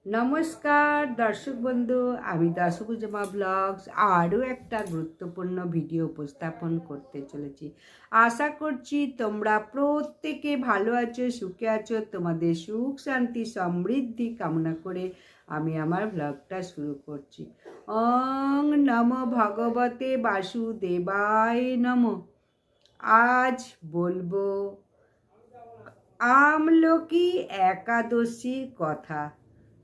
নমস্কার দর্শক বন্ধু, আমি দাসুকুজামা ব্লগস আরও একটা গুরুত্বপূর্ণ ভিডিও উপস্থাপন করতে চলেছি। আশা করছি তোমরা প্রত্যেকে ভালো আছো, সুখে আছো। তোমাদের সুখ শান্তি সমৃদ্ধি কামনা করে আমি আমার ব্লগটা শুরু করছি। ওং নমো ভগবতে বাসুদেবায় নমঃ। আজ বলবো আমলকি একাদশীর কথা।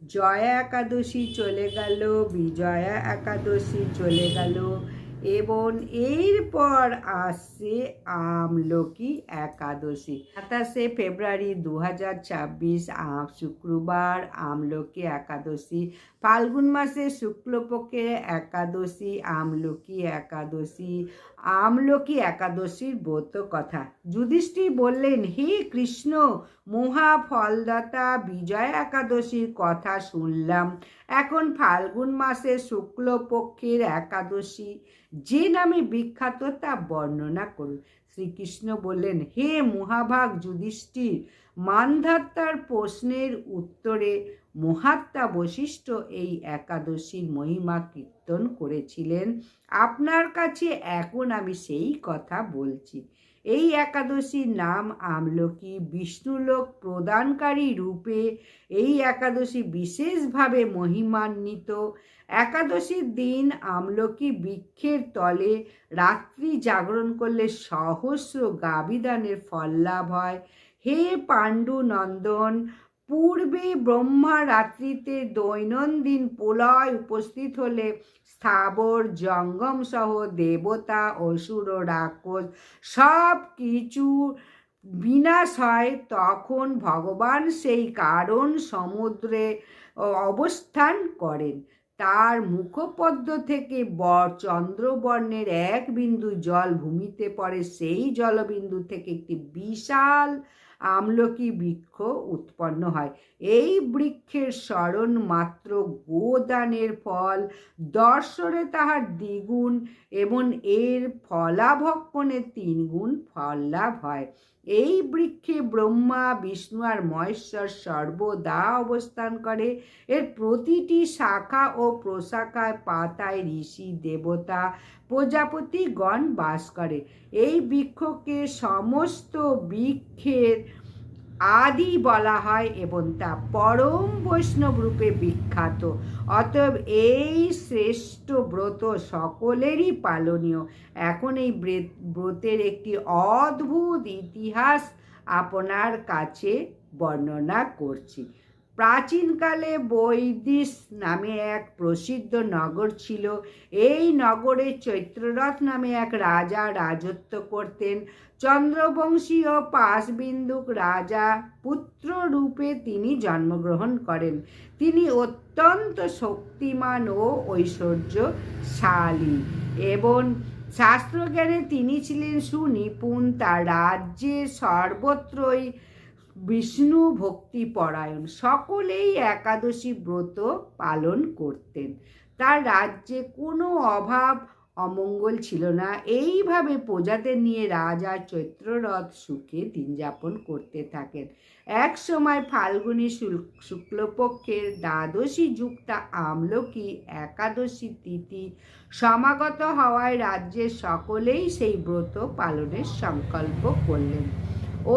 জয়া একাদশী চলে গেল, বিজয়া একাদশী চলে গেল এবং এরপর আসছে আমলকি একাদশী। 27 ফেব্রুয়ারি 2026 শুক্রবার আমলকি একাদশী। ফাল্গুন মাসে শুক্লপক্ষের একাদশী আমলকি একাদশী। আমলকি একাদশীর ব্রত কথা। যুধিষ্ঠির বললেন, হে কৃষ্ণ, মহা ফলদাতা বিজয়া একাদশীর কথা শুনলাম। এখন ফাল্গুন মাসে শুক্লপক্ষের একাদশী যে নামে বিখ্যাত তা বর্ণনা করুন। শ্রীকৃষ্ণ বললেন, হে মহাভাগ যুধিষ্ঠির, মান্ধাত্তার প্রশ্নের উত্তরে মহাত্মা বশিষ্ঠ এই একাদশীর মহিমা কীর্তন করেছিলেন। আপনার কাছে এখন আমি সেই কথা বলছি। এই একাদশীর নাম আমলকি। বিষ্ণুলোক প্রদানকারী রূপে এই একাদশী বিশেষভাবে মহিমান্বিত। একাদশীর দিন আমলকি বৃক্ষের তলে রাত্রি জাগরণ করলে সহস্র গাবিদানের ফল লাভ হয়। হে পাণ্ডু নন্দন, পূর্বে ব্রহ্মা রাত্রিতে দৈনন্দিন প্রলয় উপস্থিত হলে স্থাবর জঙ্গম সহ দেবতা অসুর রাক্ষস সব কিছু বিনাশ হয়। তখন ভগবান সেই কারণ সমুদ্রে অবস্থান করেন। তার মুখপদ্ম থেকে চন্দ্রবর্ণের এক বিন্দু জল ভূমিতে পড়ে। সেই জলবিন্দু থেকে একটি বিশাল আমলকি বৃক্ষ উৎপন্ন হয়। এই বৃক্ষের স্মরণ মাত্র গোদানের ফল, দর্শনে তাহার দ্বিগুণ এবং এর ফলাভক্ষণে 3 গুণ ফল লাভ হয়। এই বৃক্ষে ব্রহ্মা বিষ্ণু আর মহেশ্বর সর্বদা অবস্থান করে। এর প্রতিটি শাখা ও প্রশাখায় পাতায় ঋষি দেবতা প্রজাপতিগণ বাস করে। এই বৃক্ষকে সমস্ত বৃক্ষের আদি বলা হয় এবং তা পরম বৈষ্ণব রূপে বিখ্যাত। অতএব এই শ্রেষ্ঠ ব্রত সকলেরই পালনীয়। এখন এই ব্রতের একটি অদ্ভুত ইতিহাস আপনার কাছে বর্ণনা করছি। প্রাচীনকালে বৈদিশ নামে এক প্রসিদ্ধ নগর ছিল। এই নগরে চৈত্ররথ নামে এক রাজা রাজত্ব করতেন। চন্দ্রবংশীয় পাশবিন্দুক রাজা পুত্র রূপে তিনি জন্মগ্রহণ করেন। তিনি অত্যন্ত শক্তিমান ও ঐশ্বর্যশালী এবং শাস্ত্রজ্ঞানে তিনি ছিলেন সুনিপুণ। তার রাজ্যে সর্বত্রই বিষ্ণু ভক্তি পরায়ণ। সকলেই একাদশী ব্রত পালন করতেন। তার রাজ্যে কোনো অভাব অমঙ্গল ছিল না। এইভাবে প্রজাদের নিয়ে রাজা চৈত্ররথ সুখে দিন যাপন করতে থাকেন। এক সময় ফাল্গুনী শুক্লপক্ষের দ্বাদশী যুক্তা আমলকি একাদশী তিথি সমাগত হওয়ায় রাজ্যের সকলেই সেই ব্রত পালনের সংকল্প করলেন।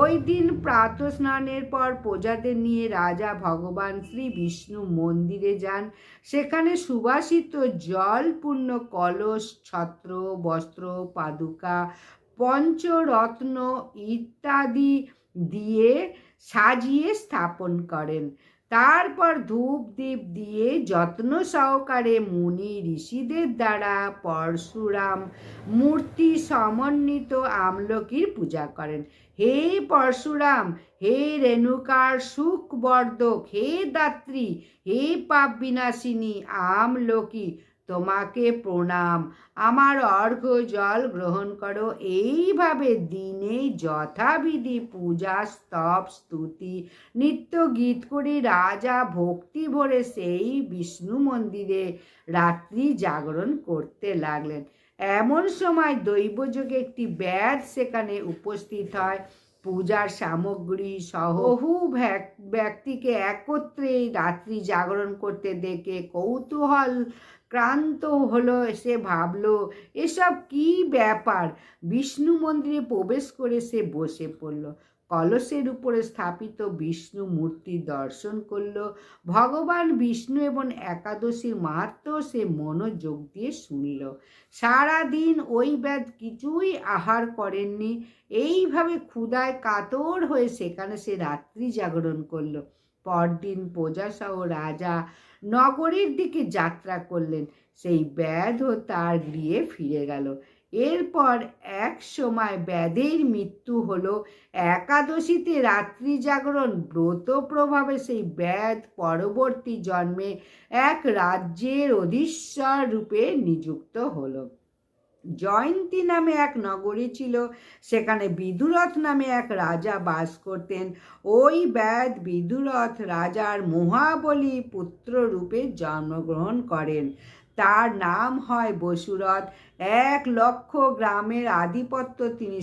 ওই দিন প্রাতঃস্নানের পর প্রজাদের নিয়ে রাজা ভগবান শ্রী বিষ্ণু মন্দিরে যান। সেখানে সুবাসিত জলপূর্ণ কলস, ছত্র, বস্ত্র, পাদুকা, পঞ্চরত্ন ইত্যাদি দিয়ে সাজিয়ে স্থাপন করেন। তারপর ধূপ দীপ দিয়ে যত্ন সহকারে মুনি ঋষিদের দ্বারা পরশুরাম মূর্তি সমন্বিত আমলকির পূজা করেন। হে পরশুরাম, হে রেণুকার সুখবর্ধক, হে দাত্রী, হে পাপ বিনাশিনী আমলকি, তোমাকে প্রণাম। আমার অর্ঘ্য জল গ্রহণ করো। এইভাবে দিনে যথাবিধি পূজা, স্তব, স্তুতি, নিত্য গীত করে রাজা ভক্তি ভরে সেই বিষ্ণু মন্দিরে রাত্রি জাগরণ করতে লাগলেন। এমন সময় দৈবযোগে একটি ব্যাধ সেখানে উপস্থিত হয়। পূজার সামগ্রী সহ বহু ব্যক্তিকে একত্রে রাত্রি জাগরণ করতে দেখে কৌতূহল ক্রান্ত হলো। সে ভাবল, এসব কি ব্যাপার। বিষ্ণু মন্দিরে প্রবেশ করে সে বসে পড়ল। কলসের উপরে স্থাপিত বিষ্ণু মূর্তি দর্শন করল। ভগবান বিষ্ণু এবং একাদশীর মাহাত্ম্য সে মনোযোগ দিয়ে শুনল। সারাদিন ওই ব্যাধ কিছুই আহার করেননি। এইভাবে ক্ষুধায় কাতর হয়ে সেখানে সে রাত্রি জাগরণ করল। পরদিন প্রজাসহ রাজা নগরের দিকে যাত্রা করলেন। সেই ব্যাধও তার গৃহে ফিরে গেল। এরপর এক সময় ব্যাধের মৃত্যু হলো। একাদশীতে রাত্রি জাগরণ ব্রত প্রভাবে সেই ব্যাধ পরবর্তী জন্মে এক রাজ্যের অধীশ্বর রূপে নিযুক্ত হলো। জয়ন্তী নামে এক নগরী ছিল। সেখানে বিদুরথ নামে এক রাজা বাস করতেন। ওই ব্যাধ বিদুরথ রাজার মহাবলী পুত্র রূপে জন্মগ্রহণ করেন। তার নাম হয় বসুরথ। 1,00,000 গ্রামের আধিপত্য তিনি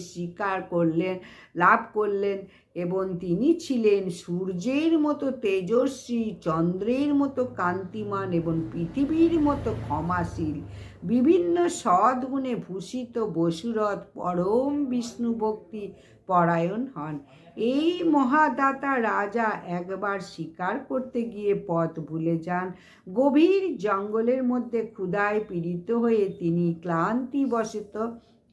লাভ করলেন এবং তিনি ছিলেন সূর্যের মতো তেজস্বী, চন্দ্রের মতো কান্তিমান এবং পৃথিবীর মতো ক্ষমাশীল। বিভিন্ন সদ্গুণে ভূষিত বসুরথ পরম বিষ্ণু ভক্তি পরায়ণ হন। এই মহাদাতা রাজা একবার শিকার করতে গিয়ে পথ ভুলে যান। গভীর জঙ্গলের মধ্যে ক্ষুধায় পীড়িত হয়ে তিনি ক্লান্তিবশত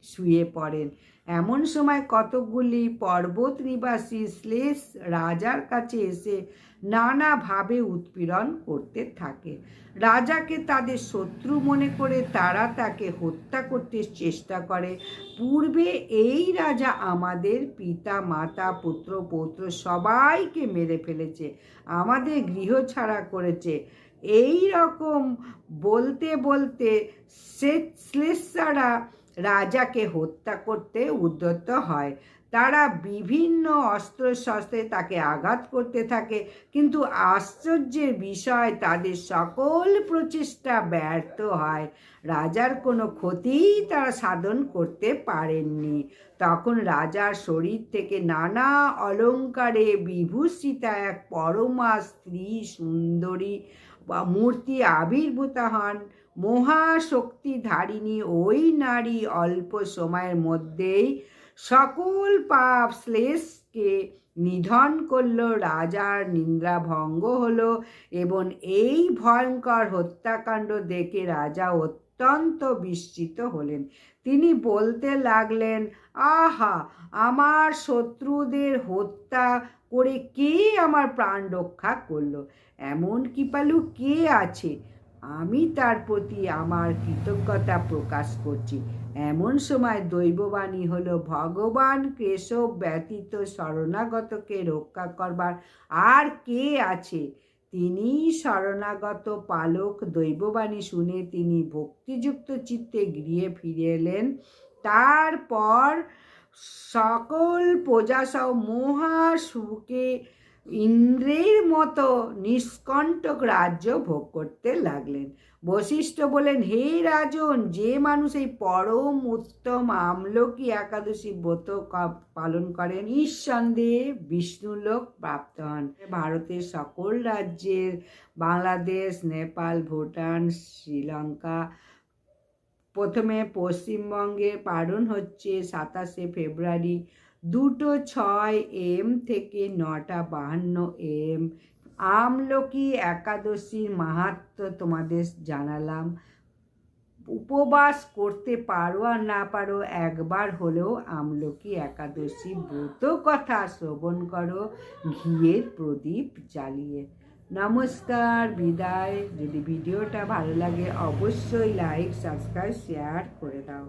শুয়ে পড়েন। এমন সময় কতকগুলি পর্বত নিবাসী শ্লেষ রাজার কাছে এসে নানাভাবে উৎপীড়ন করতে থাকে। রাজাকে তাদের শত্রু মনে করে তারা তাকে হত্যা করতে চেষ্টা করে। পূর্বে এই রাজা আমাদের পিতা, মাতা, পুত্র, পৌত্র সবাইকে মেরে ফেলেছে, আমাদের গৃহ ছাড়া করেছে। এই রকম বলতে বলতে শ্লেষরা রাজাকে হত্যা করতে উদ্যত হয়। তারা বিভিন্ন অস্ত্রশস্ত্রে তাকে আঘাত করতে থাকে, কিন্তু আশ্চর্যের বিষয় তাদের সকল প্রচেষ্টা ব্যর্থ হয়। রাজার কোনো ক্ষতিই তারা সাধন করতে পারেননি। তখন রাজার শরীর থেকে নানা অলঙ্কারে বিভূষিতা এক পরমা স্ত্রী সুন্দরী মূর্তি আবির্ভূত হন। মহাশক্তিধারিণী ওই নারী অল্প সময়ের মধ্যেই সকল পাপ শ্লেষকে নিধন করল। রাজার নিদ্রা ভঙ্গ হলো এবং এই ভয়ঙ্কর হত্যাকাণ্ড দেখে রাজা অত্যন্ত বিস্মিত হলেন। তিনি বলতে লাগলেন, আহা, আমার শত্রুদের হত্যা করে কে আমার প্রাণ রক্ষা করলো? এমন কৃপালু কে আছে? আমি তার প্রতি আমার কৃতজ্ঞতা প্রকাশ করছি। এমন সময় দৈববাণী হলো, ভগবান কেশব ব্যতীত শরণাগতকে রক্ষা করবার আর কে আছে? তিনি শরণাগত পালক। দৈববাণী শুনে তিনি ভক্তিযুক্ত চিত্তে গৃহে ফিরে এলেন। তারপর সকল প্রজাসহ মহা সুখে ইন্দ্রের মতো নিষ্কণ্টক রাজ্য ভোগ করতে লাগলেন। বশিষ্ঠ বলেন, হে রাজন, যে মানুষ এই পরম উত্তম আমলকি একাদশী ব্রত পালন করেন নিঃসন্দেহে বিষ্ণুলোক প্রাপ্ত হন। ভারতের সকল রাজ্যের, বাংলাদেশ, নেপাল, ভুটান, শ্রীলঙ্কা, প্রথমে পশ্চিমবঙ্গের পালন হচ্ছে 27শে ফেব্রুয়ারি 2:06 AM থেকে 9:52 AM। আমলকি একাদশীর মাহাত্ম্য তোমাদের জানালাম। উপবাস করতে পারো আর না পারো, একবার হলেও আমলকি একাদশী ব্রত কথা শ্রবণ করো ঘিয়ের প্রদীপ জ্বালিয়ে। নমস্কার, বিদায়। যদি ভিডিওটা ভালো লাগে অবশ্যই লাইক, সাবস্ক্রাইব, শেয়ার করে দাও।